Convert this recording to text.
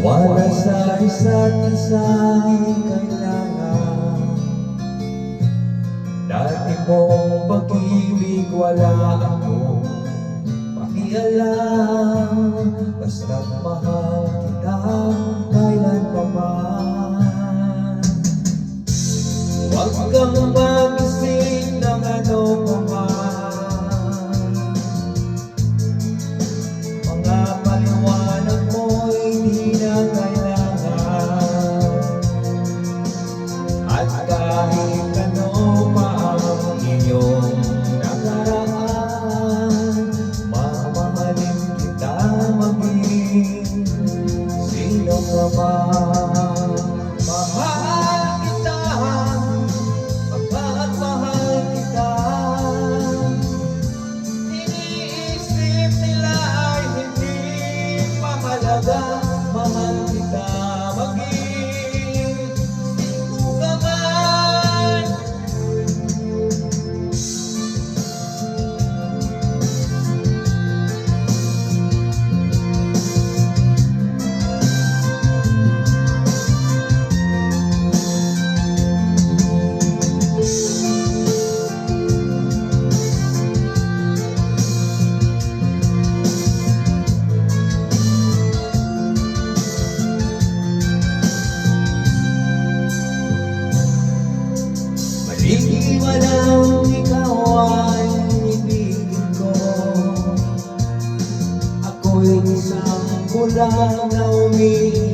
Wala sa isa't isang kailangan. Dati mong pag-ibig wala akong pakialam. Basta't mahal kita kailan pa man. Huwag kang mag-isip ng ano pa man. Mga paliwanag mo'y di na kailangan. At kahit ano pa ang iyong nakaraan, mamahalin kita maging sino ka man. Mahal kita, mahal kita. Iniisip nila ay hindi mahalaga. Mahal kita maging sino ka man. Maliliwanag ikaw ay ibigin ko. Ako'y isang kulang na umiiyak.